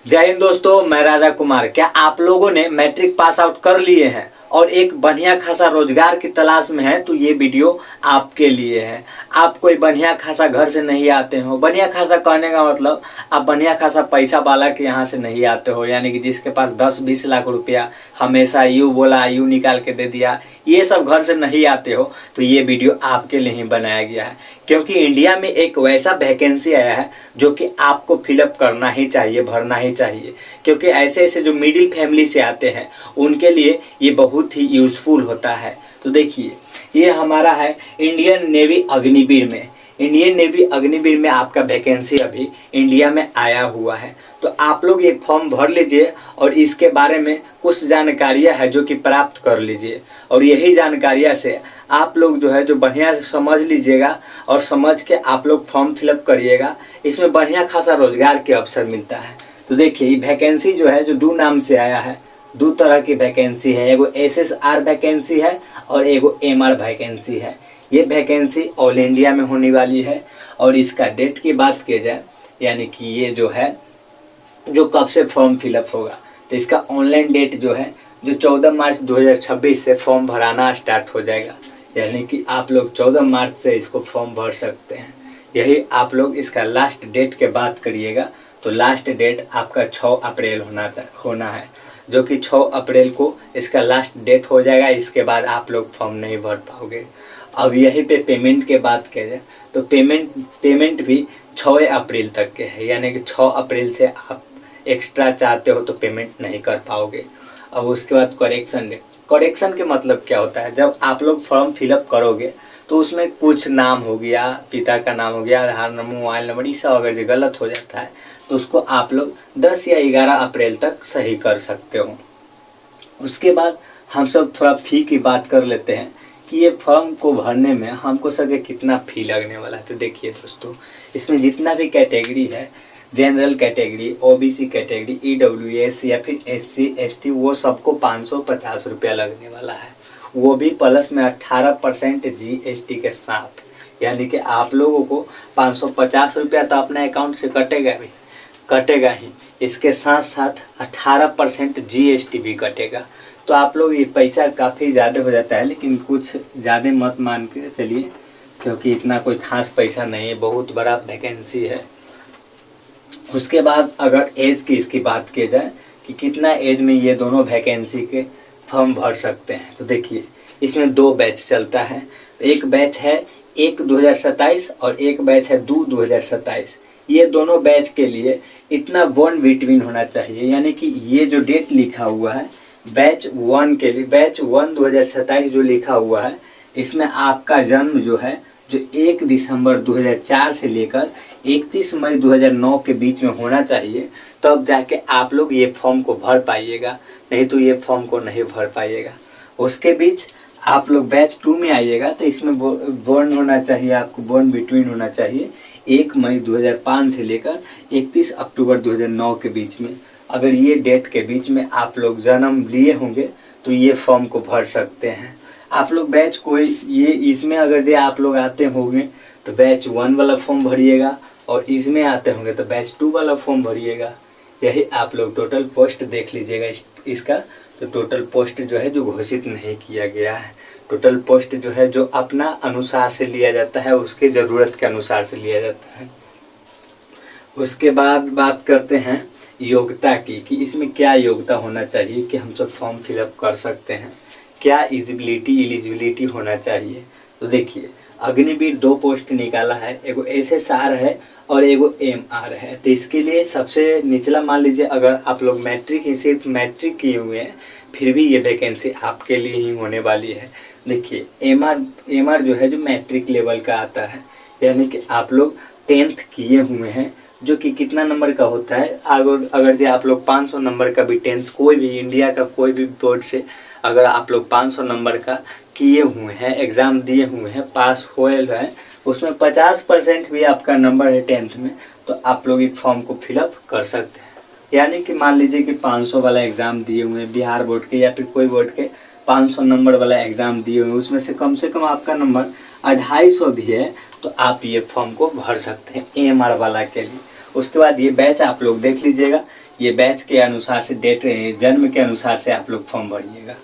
जय हिंद दोस्तों, मैं राजा कुमार। क्या आप लोगों ने मैट्रिक पास आउट कर लिए हैं और एक बढ़िया खासा रोजगार की तलाश में है तो ये वीडियो आपके लिए है। आप कोई बढ़िया खासा घर से नहीं आते हो, बढ़िया खासा कहने का मतलब आप बढ़िया खासा पैसा वाला के यहाँ से नहीं आते हो, यानी कि जिसके पास 10-20 लाख रुपया हमेशा यूँ बोला यूँ निकाल के दे दिया, ये सब घर से नहीं आते हो तो ये वीडियो आपके लिए ही बनाया गया है। क्योंकि इंडिया में एक वैसा वैकेंसी आया है जो कि आपको फिलअप करना ही चाहिए, भरना ही चाहिए। क्योंकि ऐसे ऐसे जो मिडिल फैमिली से आते हैं उनके लिए ये बहुत ही यूज़फुल होता है। तो देखिए, ये हमारा है इंडियन नेवी अग्निवीर में। इंडियन नेवी अग्निवीर में आपका वैकेंसी अभी इंडिया में आया हुआ है। तो आप लोग ये फॉर्म भर लीजिए और इसके बारे में कुछ जानकारियाँ है जो कि प्राप्त कर लीजिए, और यही जानकारियाँ से आप लोग जो है जो बढ़िया से समझ लीजिएगा और समझ के आप लोग फॉर्म फिलअप करिएगा। इसमें बढ़िया खासा रोजगार के अवसर मिलता है। तो देखिए, ये वैकेंसी जो है जो दो नाम से आया है, दो तरह की वैकेंसी है। एगो SSR वैकेंसी है और एगो MR वैकेंसी है। ये वैकेंसी ऑल इंडिया में होने वाली है। और इसका डेट की बात की जाए, यानी कि ये जो है जो कब से फॉर्म फिलअप होगा, तो इसका ऑनलाइन डेट जो है जो 14 मार्च 2026 से फॉर्म भराना स्टार्ट हो जाएगा। यानी कि आप लोग 14 मार्च से इसको फॉर्म भर सकते हैं। यही आप लोग इसका लास्ट डेट के बात करिएगा तो लास्ट डेट आपका 6 अप्रैल होना है, जो कि 6 अप्रैल को इसका लास्ट डेट हो जाएगा। इसके बाद आप लोग फॉर्म नहीं भर पाओगे। अब यहीं पे पेमेंट के बात किया जाए तो पेमेंट भी 6 अप्रैल तक के है, यानी कि 6 अप्रैल से आप एक्स्ट्रा चाहते हो तो पेमेंट नहीं कर पाओगे। अब उसके बाद करेक्शन के मतलब क्या होता है, जब आप लोग फॉर्म फिलअप करोगे तो उसमें कुछ नाम हो गया, पिता का नाम हो गया, आधार नंबर, मोबाइल नंबर, ये सब अगर जो गलत हो जाता है तो उसको आप लोग 10 या 11 अप्रैल तक सही कर सकते हो। उसके बाद हम सब थोड़ा फ़ी की बात कर लेते हैं कि ये फॉर्म को भरने में हमको सके कितना फ़ी लगने वाला है। तो देखिए दोस्तों, इसमें जितना भी कैटेगरी है, general category, OBC category, EWS या फिर SC ST, वो सबको 550 रुपया लगने वाला है। वो भी प्लस में 18% GST के साथ, यानी कि आप लोगों को 550 रुपया तो अपने अकाउंट से कटेगा ही, इसके साथ साथ 18% GST भी कटेगा। तो आप लोग ये पैसा काफ़ी ज़्यादा हो जाता है, लेकिन कुछ ज़्यादा मत मान के चलिए, क्योंकि इतना कोई खास पैसा नहीं है, बहुत बड़ा वैकेंसी है। उसके बाद अगर एज की इसकी बात की जाए कि कितना एज में ये दोनों वैकेंसी के फॉर्म भर सकते हैं, तो देखिए इसमें 2 बैच चलता है। एक बैच है 1-2027 और एक बैच है 2-2027। ये दोनों बैच के लिए इतना बॉन्ड बिटवीन होना चाहिए, यानी कि ये जो डेट लिखा हुआ है बैच 1 के लिए, बैच 1 2027 जो लिखा हुआ है, इसमें आपका जन्म जो है जो 1 दिसंबर 2004 से लेकर 31 मई 2009 के बीच में होना चाहिए, तब जाके आप लोग ये फॉर्म को भर पाइएगा, नहीं तो ये फॉर्म को नहीं भर पाइएगा। उसके बीच आप लोग बैच 2 में आइएगा तो इसमें बॉन्ड होना चाहिए, आपको बॉन्ड बिटवीन होना चाहिए 1 मई 2005 से लेकर 31 अक्टूबर 2009 के बीच में। अगर ये डेट के बीच में आप लोग जन्म लिए होंगे तो ये फॉर्म को भर सकते हैं। आप लोग बैच कोई ये इसमें अगर जो आप लोग आते होंगे तो बैच 1 वाला फॉर्म भरिएगा, और इसमें आते होंगे तो बैच 2 वाला फॉर्म भरिएगा। यही आप लोग टोटल पोस्ट देख लीजिएगा इसका। तो टोटल पोस्ट जो है जो घोषित नहीं किया गया है, टोटल पोस्ट जो है जो अपना अनुसार से लिया जाता है, उसके ज़रूरत के अनुसार से लिया जाता है। उसके बाद बात करते हैं योग्यता की कि इसमें क्या योग्यता होना चाहिए कि हम सब फॉर्म फिलअप कर सकते हैं, क्या एलिजिबिलिटी होना चाहिए। तो देखिए, अग्निवीर 2 पोस्ट निकाला है, एगो SSR है और एगो MR है। तो इसके लिए सबसे निचला मान लीजिए, अगर आप लोग सिर्फ मैट्रिक किए हुए हैं फिर भी ये वैकेंसी आपके लिए ही होने वाली है। देखिए, MR जो है जो मैट्रिक लेवल का आता है, यानी कि आप लोग 10th किए हुए हैं, जो कि कितना नंबर का होता है, अगर जो आप लोग 500 नंबर का भी 10th कोई भी इंडिया का कोई भी बोर्ड से अगर आप लोग 500 नंबर का किए हुए हैं, एग्ज़ाम दिए हुए हैं, पास हुए हैं, उसमें 50% भी आपका नंबर है 10th में, तो आप लोग इस फॉर्म को फिलअप कर सकते हैं। यानी कि मान लीजिए कि 500 वाला एग्ज़ाम दिए हुए हैं, बिहार बोर्ड के या फिर कोई बोर्ड के 500 नंबर वाला एग्ज़ाम दिए हुए हैं, उसमें से कम आपका नंबर 250 भी है तो आप ये फॉर्म को भर सकते हैं MR वाला के लिए। उसके बाद ये बैच आप लोग देख लीजिएगा ये बैच के अनुसार से डेट जन्म के अनुसार से आप लोग फॉर्म भरिएगा।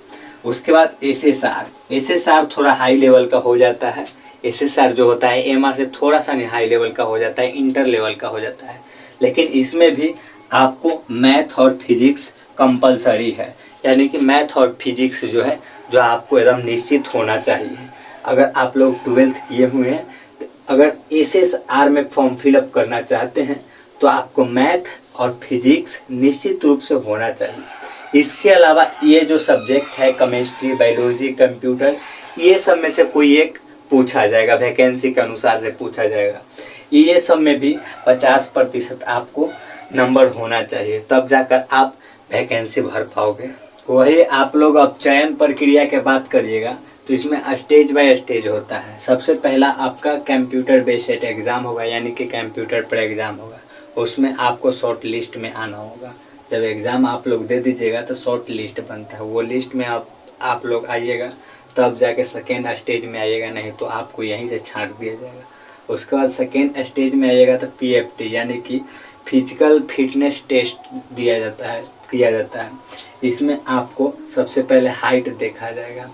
उसके बाद एसएसआर थोड़ा हाई लेवल का हो जाता है। एसएसआर जो होता है एमआर से थोड़ा सा नहीं हाई लेवल का हो जाता है, इंटर लेवल का हो जाता है। लेकिन इसमें भी आपको मैथ और फिजिक्स कंपलसरी है, यानी कि मैथ और फिजिक्स जो है जो आपको एकदम निश्चित होना चाहिए। अगर आप लोग 12th किए हुए हैं, तो अगर एसएसआर में फॉर्म फिलअप करना चाहते हैं तो आपको मैथ और फिजिक्स निश्चित रूप से होना चाहिए। इसके अलावा ये जो सब्जेक्ट है केमिस्ट्री, बायोलॉजी, कंप्यूटर, ये सब में से कोई एक पूछा जाएगा, वैकेंसी के अनुसार से पूछा जाएगा। ये सब में भी 50% आपको नंबर होना चाहिए, तब जाकर आप वैकेंसी भर पाओगे। वही आप लोग अब चयन प्रक्रिया के बात करिएगा तो इसमें स्टेज बाय स्टेज होता है। सबसे पहला आपका कंप्यूटर बेस्ड एग्ज़ाम होगा, यानी कि कंप्यूटर पर एग्ज़ाम होगा। उसमें आपको शॉर्ट लिस्ट में आना होगा। जब एग्ज़ाम आप लोग दे दीजिएगा तो शॉर्ट लिस्ट बनता है, वो लिस्ट में आप लोग आइएगा, तब जाके सेकेंड स्टेज में आइएगा, नहीं तो आपको यहीं से छांट दिया जाएगा। उसके बाद सेकेंड स्टेज में आइएगा तो पीएफटी यानी कि फिजिकल फिटनेस टेस्ट किया जाता है। इसमें आपको सबसे पहले हाइट देखा जाएगा।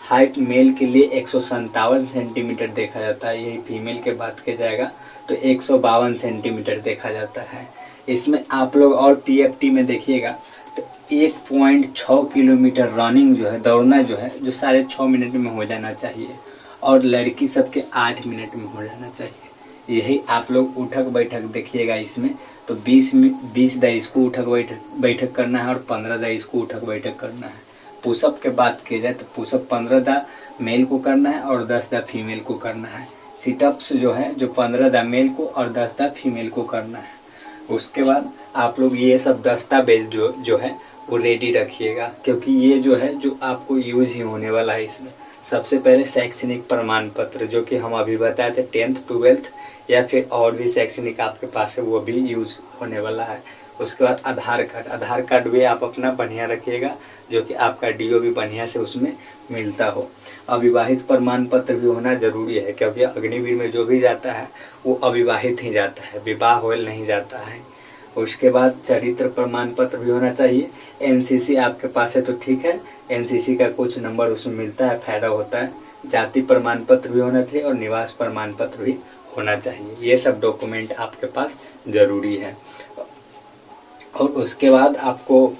हाइट मेल के लिए 157 सेंटीमीटर देखा जाता है, यही फीमेल के बात किया जाएगा तो 152 सेंटीमीटर देखा जाता है। इसमें आप लोग और पीएफटी में देखिएगा तो 1.6 किलोमीटर रनिंग जो है, दौड़ना जो है, जो 6.5 मिनट में हो जाना चाहिए, और लड़की सबके 8 मिनट में हो जाना चाहिए। यही आप लोग उठक बैठक देखिएगा इसमें तो 20 दाइश को उठक बैठक करना है और 15 दाइश को उठक बैठक करना है। पुशअप के बात की जाए तो पुशअप 15 दा मेल को करना है और 10 दा फीमेल को करना है। सिटअप्स जो है जो 15 दा मेल को और 10 दा फीमेल को करना है। उसके बाद आप लोग ये सब दस्तावेज जो है वो रेडी रखिएगा, क्योंकि ये जो है जो आपको यूज़ ही होने वाला है। इसमें सबसे पहले शैक्षणिक प्रमाण पत्र, जो कि हम अभी बताए थे 10th 12th या फिर और भी शैक्षणिक आपके पास है, वो भी यूज़ होने वाला है। उसके बाद आधार कार्ड भी आप अपना बढ़िया रखिएगा, जो कि आपका डीओ भी बढ़िया से उसमें मिलता हो। अविवाहित प्रमाण पत्र भी होना ज़रूरी है, क्योंकि अग्निवीर में जो भी जाता है वो अविवाहित ही जाता है, विवाह होल नहीं जाता है। उसके बाद चरित्र प्रमाण पत्र भी होना चाहिए। एनसीसी आपके पास है तो ठीक है, एनसीसी का कुछ नंबर उसमें मिलता है, फ़ायदा होता है। जाति प्रमाण पत्र भी होना चाहिए और निवास प्रमाण पत्र भी होना चाहिए। ये सब डॉक्यूमेंट आपके पास ज़रूरी है। और उसके बाद आपको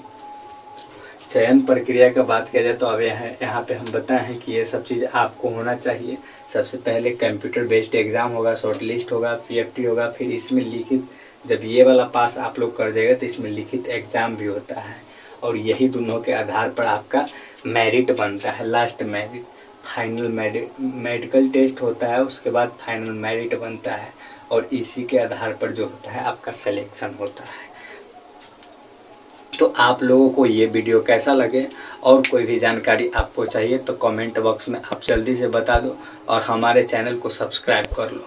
चयन प्रक्रिया का बात किया जाए तो अब यहाँ पे हम बताएं हैं कि ये सब चीज़ आपको होना चाहिए। सबसे पहले कंप्यूटर बेस्ड एग्ज़ाम होगा, शॉर्ट लिस्ट होगा, पीएफटी होगा, फिर इसमें लिखित, जब ये वाला पास आप लोग कर देगा तो इसमें लिखित एग्ज़ाम भी होता है, और यही दोनों के आधार पर आपका मेरिट बनता है। Last merit, final medical test होता है, उसके बाद फाइनल मेरिट बनता है, और इसी के आधार पर जो होता है आपका सिलेक्शन होता है। तो आप लोगों को ये वीडियो कैसा लगे और कोई भी जानकारी आपको चाहिए तो कमेंट बॉक्स में आप जल्दी से बता दो और हमारे चैनल को सब्सक्राइब कर लो।